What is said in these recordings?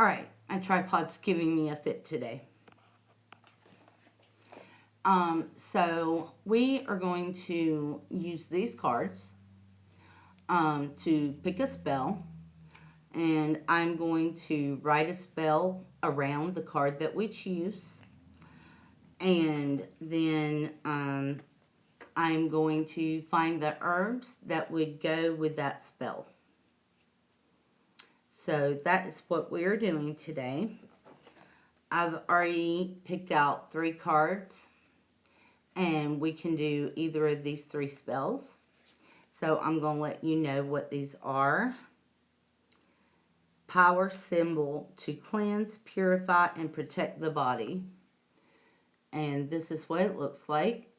Alright, my tripod's giving me a fit today. So we are going to use these cards to pick a spell. And I'm going to write a spell around the card that we choose. And then I'm going to find the herbs that would go with that spell. So that is what we are doing today. I've already picked out 3 cards. And we can do either of these 3 spells. So I'm going to let you know what these are. Power symbol to cleanse, purify, and protect the body. And this is what it looks like.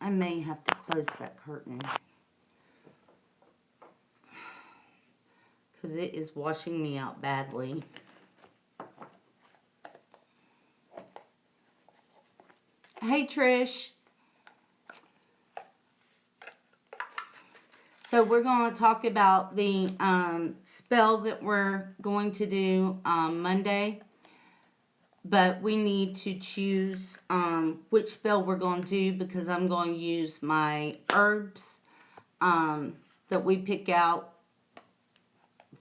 I may have to close that curtain, because it is washing me out badly. Hey, Trish. So we're going to talk about the spell that we're going to do Monday. But we need to choose which spell we're going to do, because I'm going to use my herbs that we pick out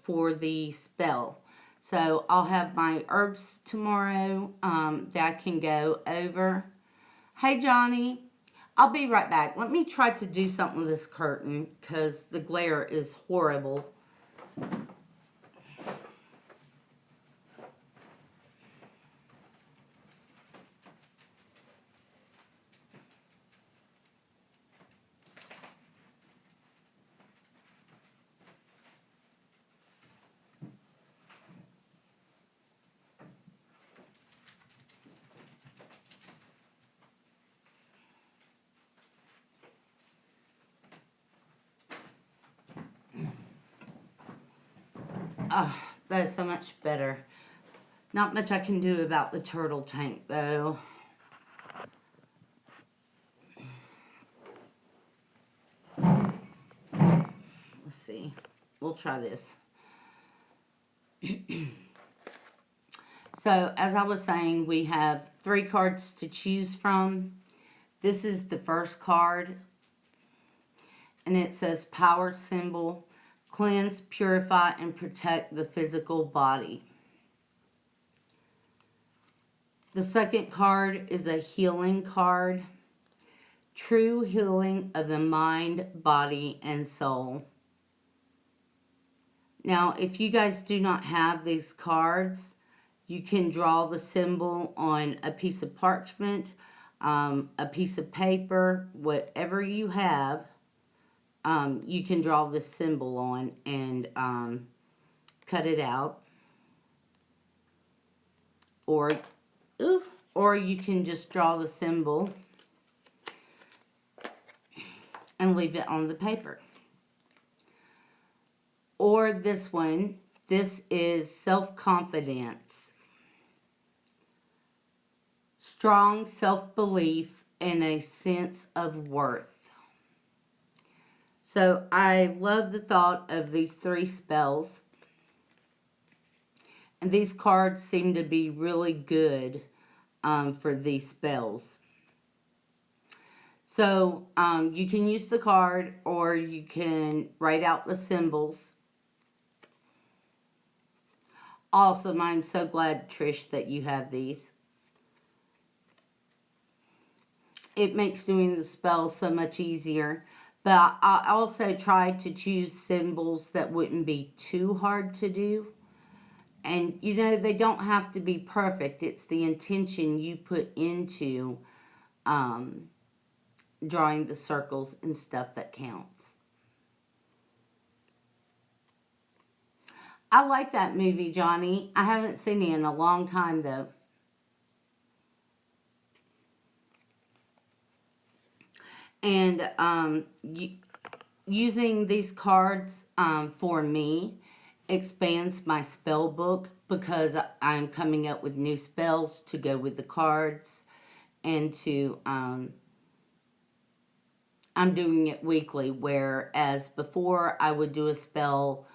for the spell. So I'll have my herbs tomorrow that I can go over. Hey, Johnny. I'll be right back. Let me try to do something with this curtain, because the glare is horrible. That is so much better. Not much I can do about the turtle tank, though. Let's see. We'll try this. So, as I was saying, we have 3 cards to choose from. This is the first card. And it says power symbol. Cleanse, purify, and protect the physical body. The second card is a healing card. True healing of the mind, body, and soul. Now, if you guys do not have these cards, you can draw the symbol on a piece of parchment, a piece of paper, whatever you have. You can draw this symbol on and cut it out. Or you can just draw the symbol and leave it on the paper. Or this one, this is self-confidence. Strong self-belief and a sense of worth. So I love the thought of these 3 spells. And these cards seem to be really good for these spells. So you can use the card, or you can write out the symbols. Awesome. I'm so glad, Trish, that you have these. It makes doing the spells so much easier. But I also tried to choose symbols that wouldn't be too hard to do. And, you know, they don't have to be perfect. It's the intention you put into drawing the circles and stuff that counts. I like that movie, Johnny. I haven't seen it in a long time, though. And using these cards for me expands my spell book, because I'm coming up with new spells to go with the cards and to I'm doing it weekly, whereas before I would do a spell,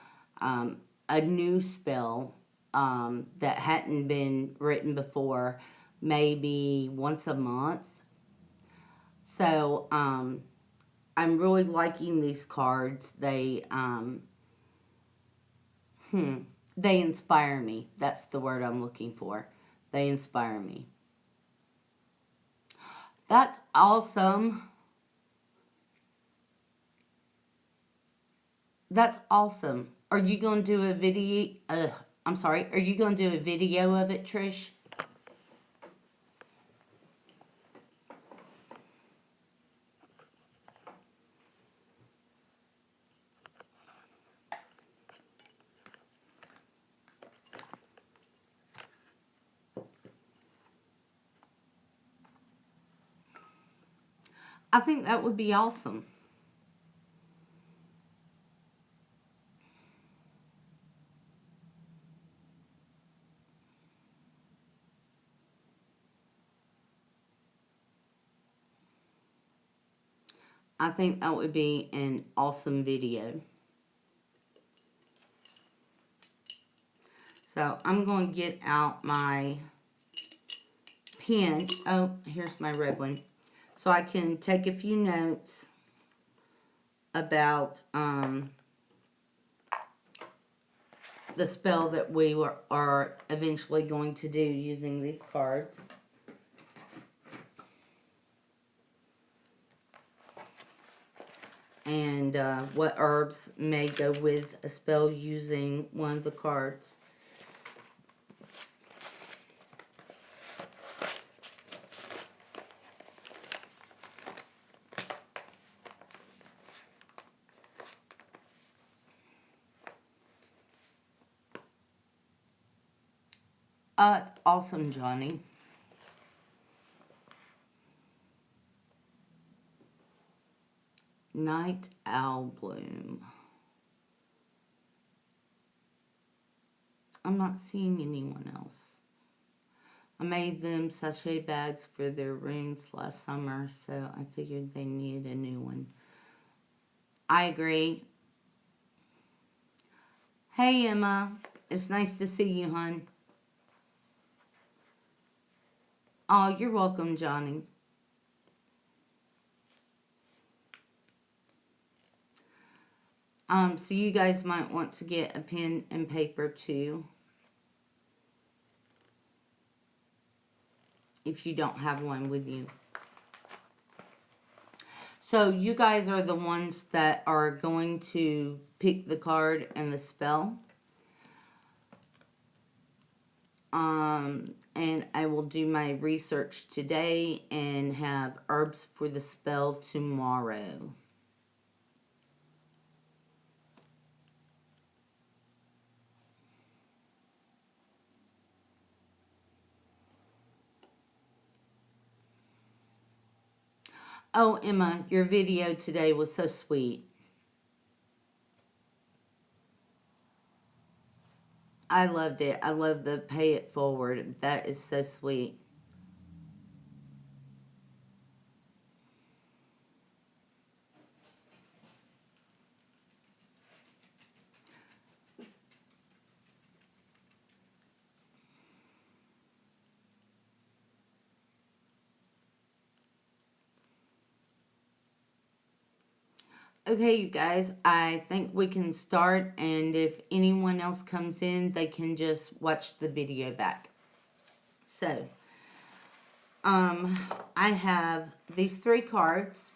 a new spell that hadn't been written before, maybe once a month. So I'm really liking these cards. They inspire me. That's the word I'm looking for. They inspire me. That's awesome. That's awesome. Are you going to do a video? I'm sorry. Are you going to do a video of it, Trish? I think that would be awesome. I think that would be an awesome video. So I'm going to get out my pen. Oh, here's my red one. So I can take a few notes about the spell that we are eventually going to do using these cards. And what herbs may go with a spell using one of the cards. Awesome, Johnny. Night Owl Bloom. I'm not seeing anyone else. I made them sachet bags for their rooms last summer, so I figured they needed a new one. I agree. Hey, Emma. It's nice to see you, hon. Oh, you're welcome, Johnny. So you guys might want to get a pen and paper too, if you don't have one with you. So you guys are the ones that are going to pick the card and the spell. And I will do my research today and have herbs for the spell tomorrow. Oh, Emma, your video today was so sweet. I loved it. I love the pay it forward. That is so sweet. Okay, you guys, I think we can start, and if anyone else comes in, they can just watch the video back. So, I have these 3 cards.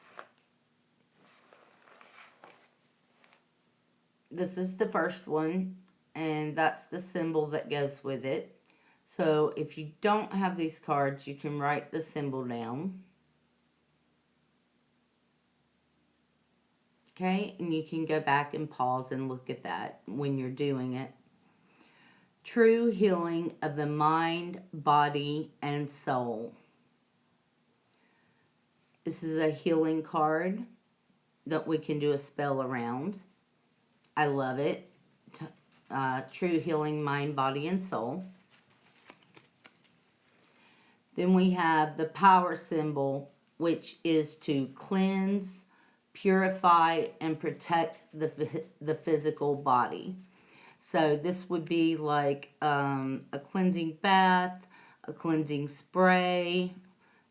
This is the first one, and that's the symbol that goes with it. So, if you don't have these cards, you can write the symbol down. Okay, and you can go back and pause and look at that when you're doing it. True healing of the mind, body, and soul. This is a healing card that we can do a spell around. I love it. True healing, mind, body, and soul. Then we have the power symbol, which is to cleanse, purify, and protect the physical body. So this would be like a cleansing bath, a cleansing spray,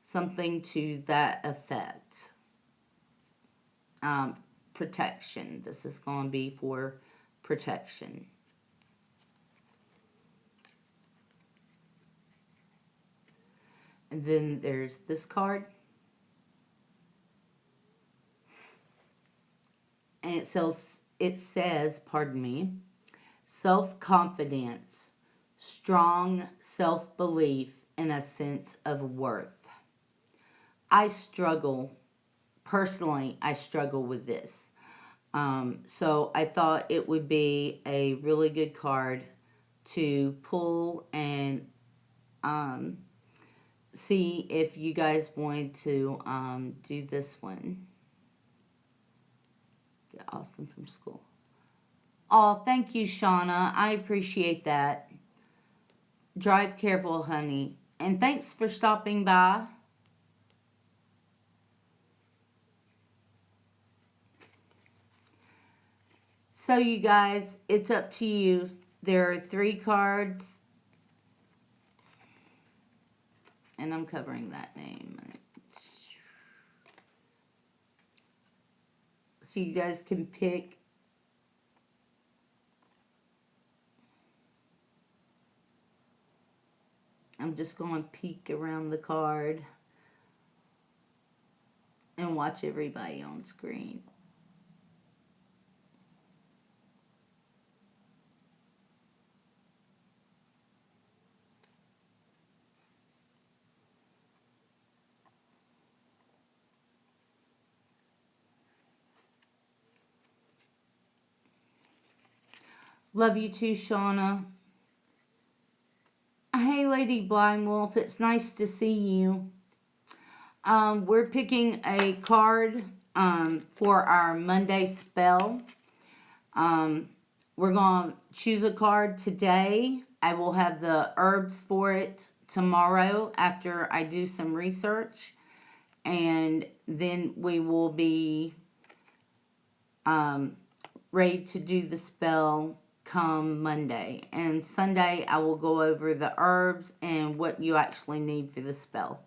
something to that effect. Protection. This is going to be for protection. And then there's this card. And it says, pardon me, self-confidence, strong self-belief, and a sense of worth. Personally, I struggle with this. So I thought it would be a really good card to pull and see if you guys wanted to do this one. Get Austin from school. Oh, thank you, Shauna. I appreciate that. Drive careful, honey. And thanks for stopping by. So, you guys, it's up to you. There are 3 cards. And I'm covering that name. So you guys can pick. I'm just going to peek around the card and watch everybody on screen. Love you too, Shauna. Hey, Lady Blind Wolf. It's nice to see you. We're picking a card for our Monday spell. We're going to choose a card today. I will have the herbs for it tomorrow after I do some research. And then we will be ready to do the spell come Monday. And Sunday I will go over the herbs and what you actually need for the spell.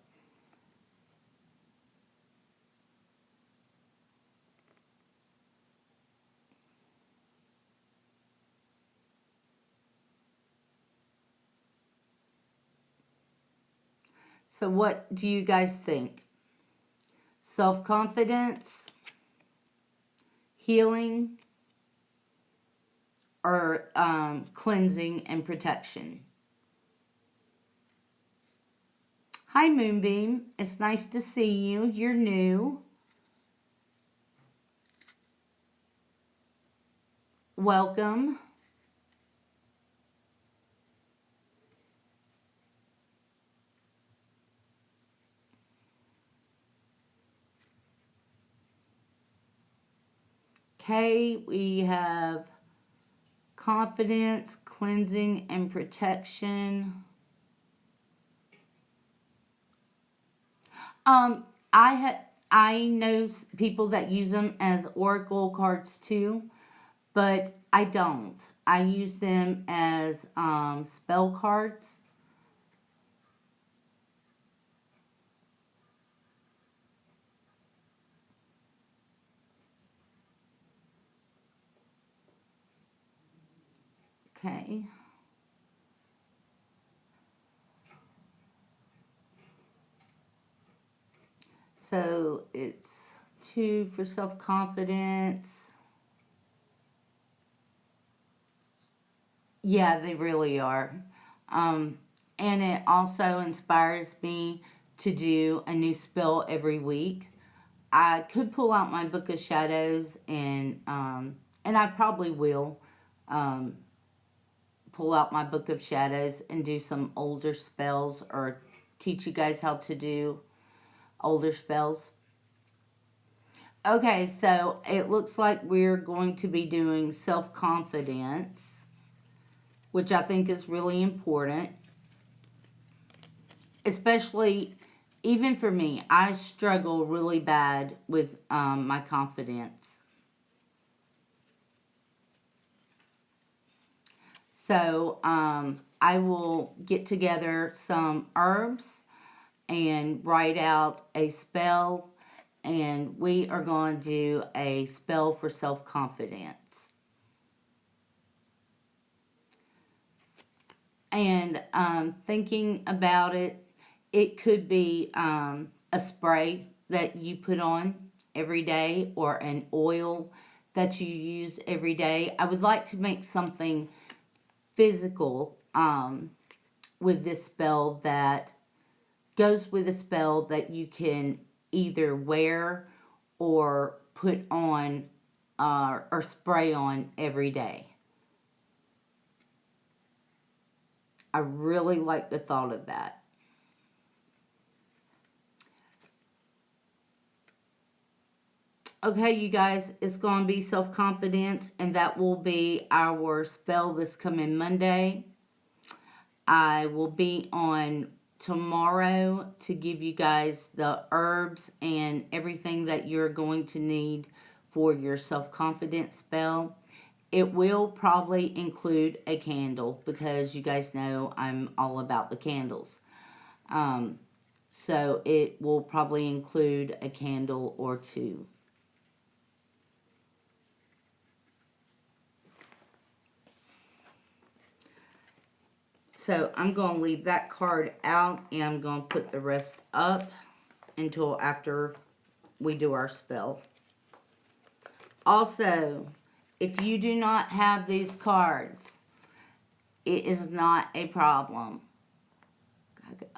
So what do you guys think? Self-confidence, healing, or cleansing and protection? Hi, Moonbeam. It's nice to see you. You're new. Welcome. Okay, we have confidence, cleansing, and protection. I know people that use them as oracle cards too, but I don't. I use them as spell cards. Okay. So it's 2 for self-confidence. Yeah, they really are. And it also inspires me to do a new spell every week. I could pull out my Book of Shadows and I probably will pull out my Book of Shadows and do some older spells or teach you guys how to do older spells. Okay, so it looks like we're going to be doing self-confidence, which I think is really important, especially even for me, I struggle really bad with my confidence. So I will get together some herbs and write out a spell, and we are going to do a spell for self-confidence. And thinking about it, it could be a spray that you put on every day or an oil that you use every day. I would like to make something physical with this spell that goes with a spell that you can either wear or put on or spray on every day. I really like the thought of that. Okay, you guys, it's going to be self-confidence, and that will be our spell this coming Monday. I will be on tomorrow to give you guys the herbs and everything that you're going to need for your self-confidence spell. It will probably include a candle because you guys know I'm all about the candles. So it will probably include a candle or two. So I'm going to leave that card out, and I'm going to put the rest up until after we do our spell. Also, if you do not have these cards, it is not a problem.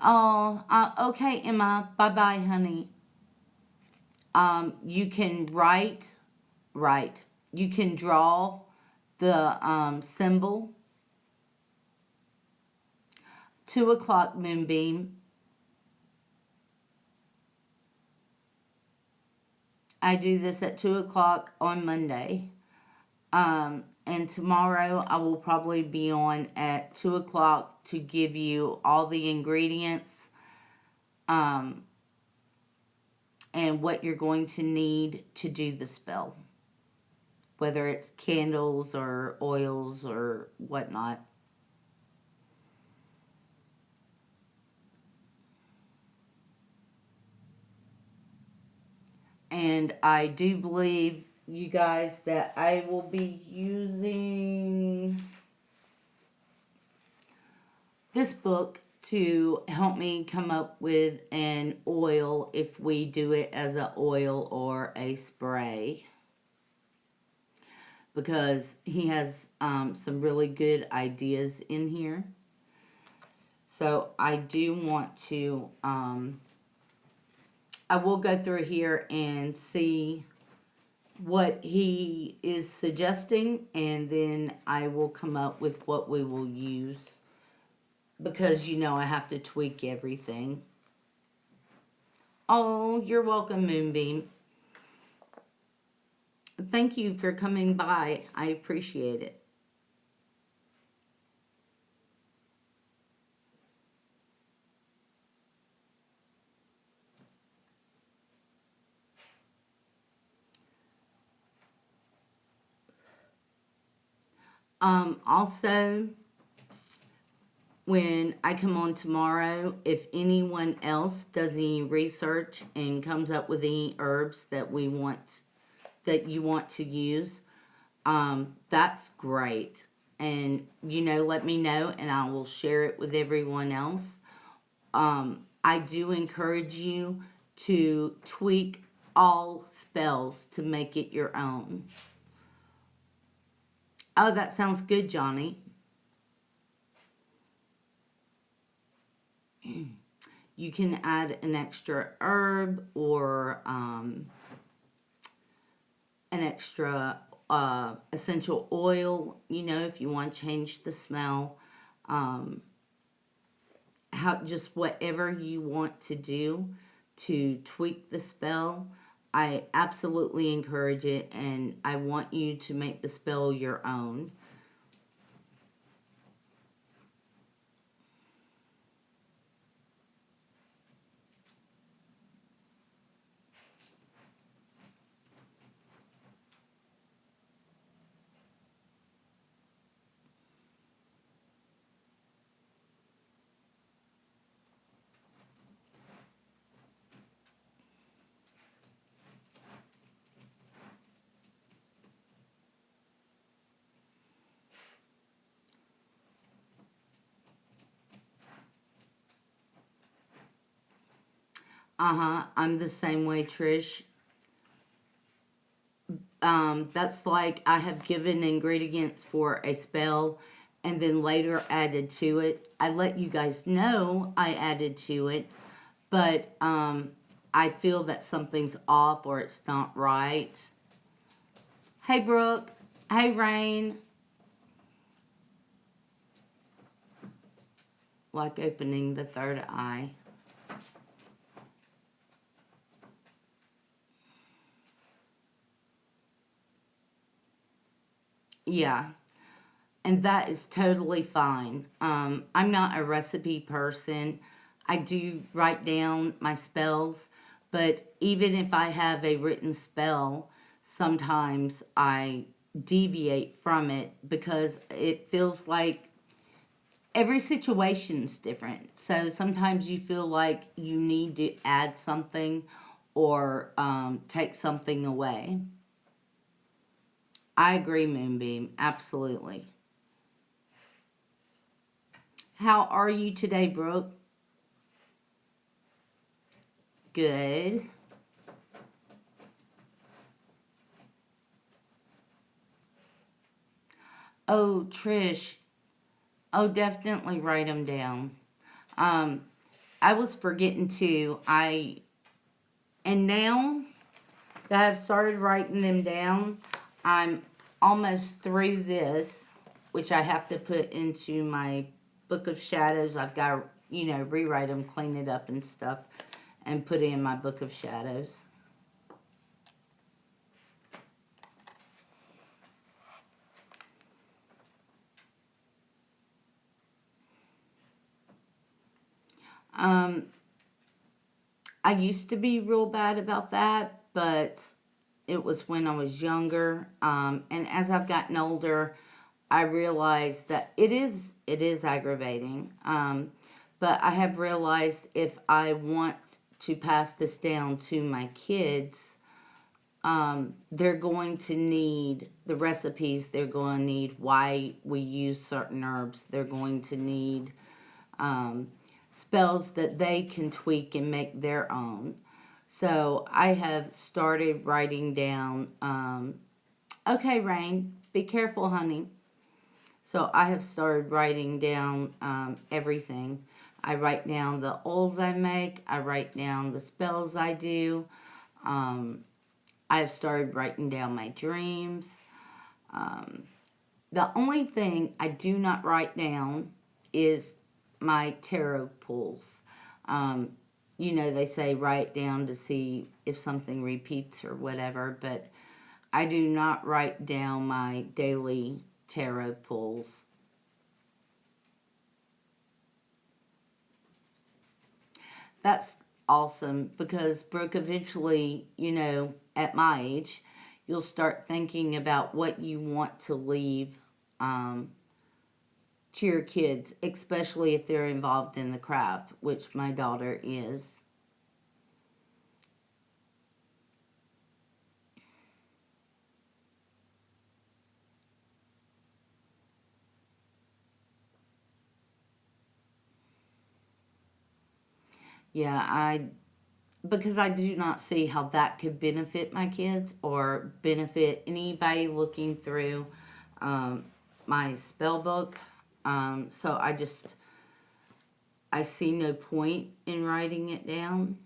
Oh, okay, Emma. Bye-bye, honey. You can write. You can draw the symbol. 2 o'clock moonbeam. I do this at 2 o'clock on Monday. And tomorrow I will probably be on at 2 o'clock to give you all the ingredients and what you're going to need to do the spell. Whether it's candles or oils or whatnot. And I do believe, you guys, that I will be using this book to help me come up with an oil if we do it as an oil or a spray. Because he has some really good ideas in here. So I do want to... I will go through here and see what he is suggesting, and then I will come up with what we will use, because you know I have to tweak everything. Oh, you're welcome, Moonbeam. Thank you for coming by. I appreciate it. Also, when I come on tomorrow, if anyone else does any research and comes up with any herbs that you want to use, that's great. And, let me know, and I will share it with everyone else. I do encourage you to tweak all spells to make it your own. Oh, that sounds good, Johnny. You can add an extra herb or an extra essential oil, if you want to change the smell. Just whatever you want to do to tweak the spell. I absolutely encourage it, and I want you to make the spell your own. I'm the same way, Trish. That's like I have given ingredients for a spell and then later added to it. I let you guys know I added to it, but I feel that something's off or it's not right. Hey, Brooke. Hey, Rain. Like opening the third eye. Yeah, and that is totally fine. I'm not a recipe person. I do write down my spells, but even if I have a written spell, sometimes I deviate from it because it feels like every situation's different. So sometimes you feel like you need to add something or take something away. I agree, Moonbeam. Absolutely. How are you today, Brooke? Good. Oh, Trish. Oh, definitely write them down. Um, I was forgetting to. And now that I've started writing them down, I'm almost through this, which I have to put into my Book of Shadows. I've got to, rewrite them, clean it up and stuff, and put it in my Book of Shadows. Um, I used to be real bad about that, but it was when I was younger. And as I've gotten older, I realized that it is aggravating. But I have realized if I want to pass this down to my kids, they're going to need the recipes. They're going to need why we use certain herbs. They're going to need um, spells that they can tweak and make their own. So I have started writing down. Okay, Rain, be careful, honey. So I have started writing down everything. I write down the oils I make. I write down the spells I do. Um, I have started writing down my dreams. Um, the only thing I do not write down is my tarot pulls. Um, they say write down to see if something repeats or whatever, but I do not write down my daily tarot pulls. That's awesome because, Brooke, eventually, at my age, you'll start thinking about what you want to leave um, to your kids, especially if they're involved in the craft, which my daughter is. Yeah, because I do not see how that could benefit my kids or benefit anybody looking through um, my spell book. So I see no point in writing it down.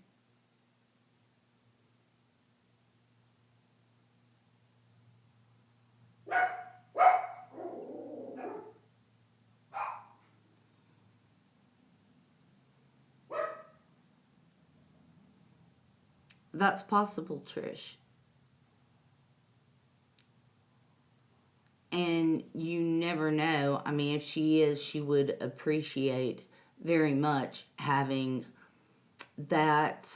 That's possible, Trish. And you never know. I mean, if she is, she would appreciate very much having that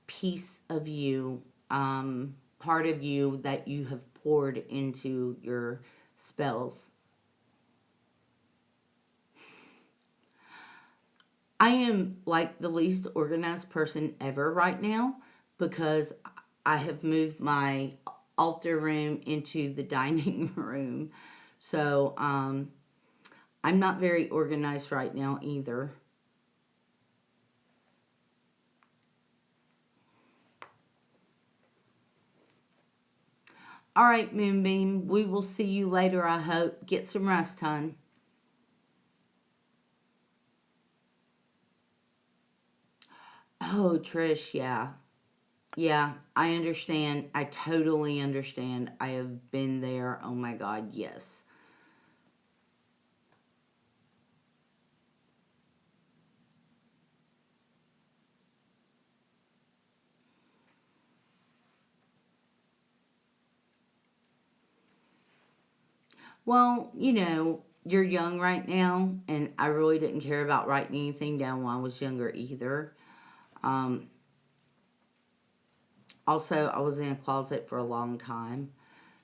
piece of you, part of you that you have poured into your spells. I am like the least organized person ever right now because I have moved my altar room into the dining room. So I'm not very organized right now either. All right, Moonbeam. We will see you later, I hope. Get some rest, hon. Oh, Trish, yeah. Yeah, I understand. I totally understand. I have been there. Oh my God, yes. Well, you're young right now, and I really didn't care about writing anything down when I was younger either. Um, Also, I was in a closet for a long time,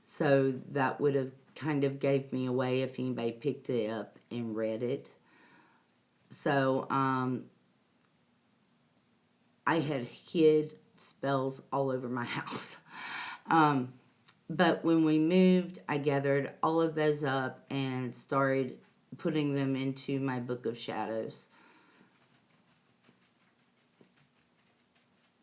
so that would have kind of gave me away if anybody picked it up and read it. So, I had hid spells all over my house. Um, but when we moved, I gathered all of those up and started putting them into my Book of Shadows.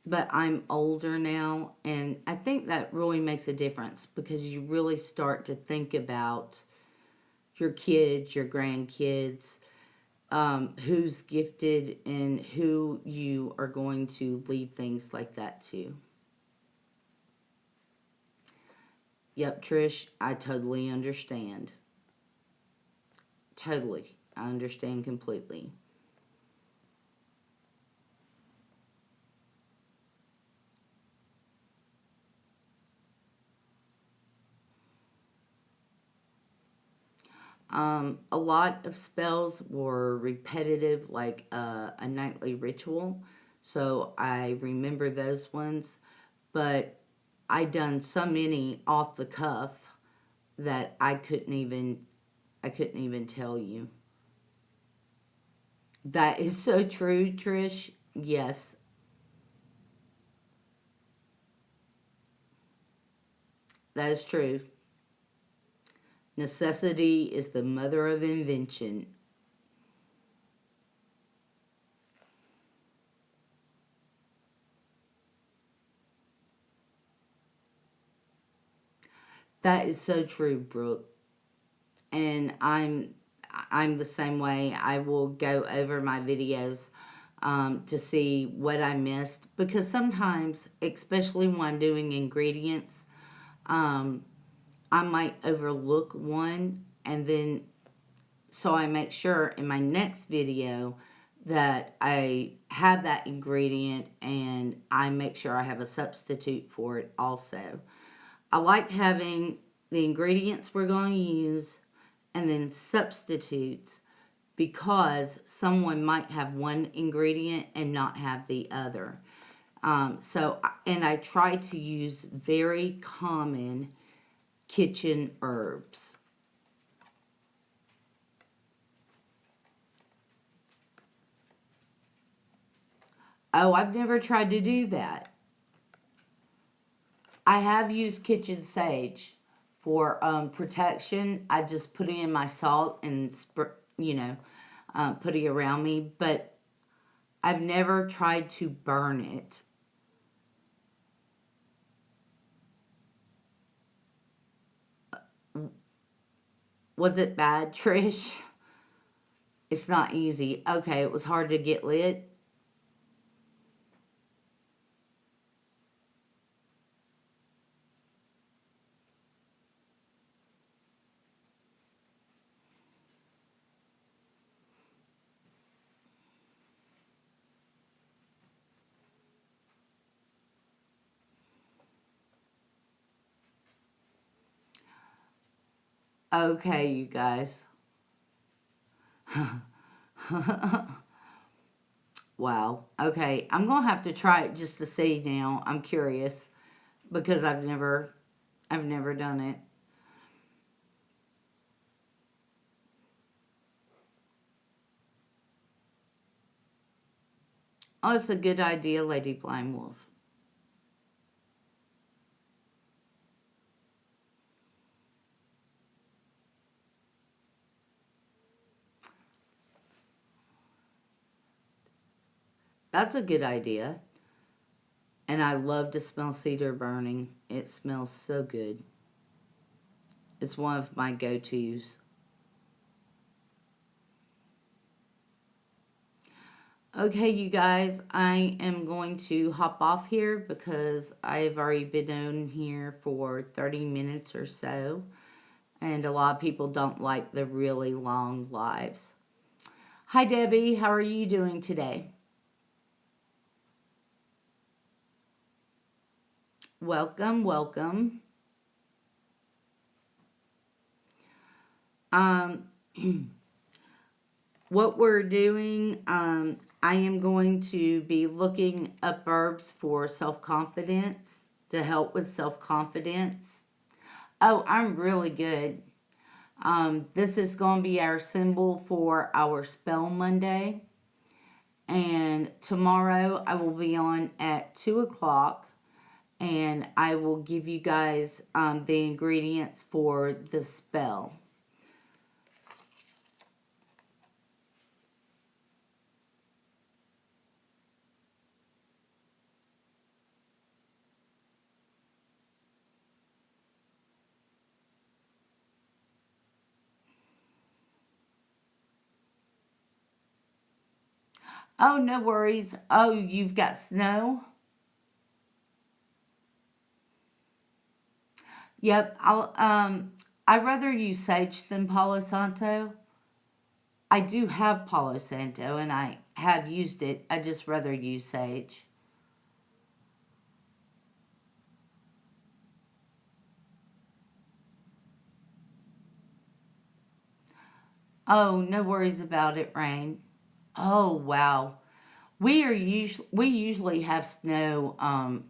But I'm older now, and I think that really makes a difference because you really start to think about your kids, your grandkids, who's gifted, and who you are going to leave things like that to. Yep, Trish, I totally understand. Totally. I understand completely. A lot of spells were repetitive, like a nightly ritual. So I remember those ones. But I done so many off the cuff that I couldn't even tell you. That is so true, Trish. Yes, that is true. Necessity is the mother of invention. That is so true, Brooke. And I'm the same way. I will go over my videos to see what I missed because sometimes, especially when I'm doing ingredients, um, I might overlook one, and then so I make sure in my next video that I have that ingredient and I make sure I have a substitute for it also. I like having the ingredients we're going to use and then substitutes because someone might have one ingredient and not have the other. And I try to use very common kitchen herbs. Oh, I've never tried to do that. I have used kitchen sage for protection. I just put it in my salt and put it around me, but I've never tried to burn it. Was it bad, Trish? It's not easy. Okay, it was hard to get lit. Okay, you guys. Wow. Okay, I'm gonna have to try it just to see now. I'm curious because I've never done it. Oh, it's a good idea, Lady Blind Wolf. That's a good idea. And I love to smell cedar burning. It smells so good. is one of my go-tos. Okay, you guys, I am going to hop off here because I've already been on here for 30 minutes or so. And a lot of people don't like the really long lives. Hi, Debbie. How are you doing today? Welcome, welcome. Um, what we're doing, I am going to be looking up herbs for self-confidence, to help with self-confidence. Oh, I'm really good. This is going to be our symbol for our Spell Monday. And tomorrow I will be on at 2 o'clock. And I will give you guys the ingredients for the spell. Oh, no worries. Oh, you've got snow? Yep, I'd rather use sage than Palo Santo. I do have Palo Santo and I have used it. I just rather use sage. Oh, no worries about it, Rain. Oh, wow. We usually have snow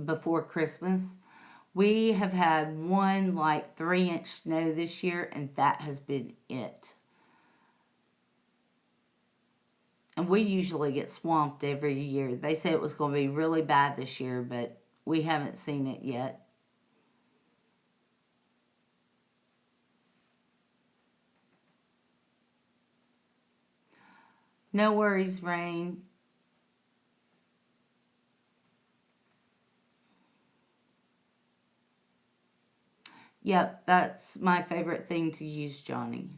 before Christmas. We have had one like 3-inch snow this year, and that has been it. And we usually get swamped every year. They say it was going to be really bad this year, but we haven't seen it yet. No worries, Rain. Yep, that's my favorite thing to use, Johnny.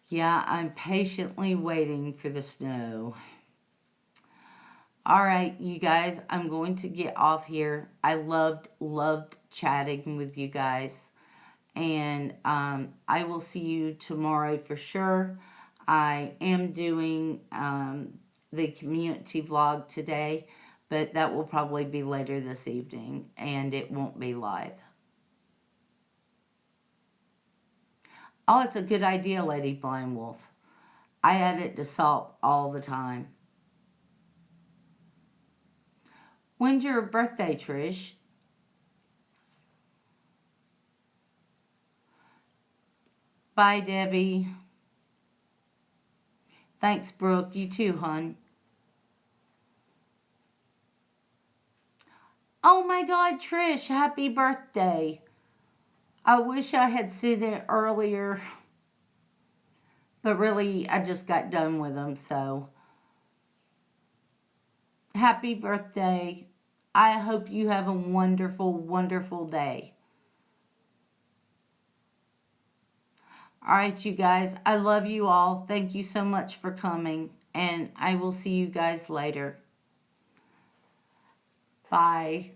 Yeah, I'm patiently waiting for the snow. All right, you guys, I'm going to get off here. I loved chatting with you guys. And I will see you tomorrow for sure. I am doing the community vlog today, but that will probably be later this evening, and it won't be live. Oh, it's a good idea, Lady Blind Wolf. I add it to salt all the time. When's your birthday, Trish? Bye, Debbie. Thanks, Brooke. You too, hon. Oh my God, Trish, happy birthday. I wish I had seen it earlier, but really, I just got done with them, so happy birthday. I hope you have a wonderful, wonderful day. All right, you guys, I love you all. Thank you so much for coming, and I will see you guys later. Bye.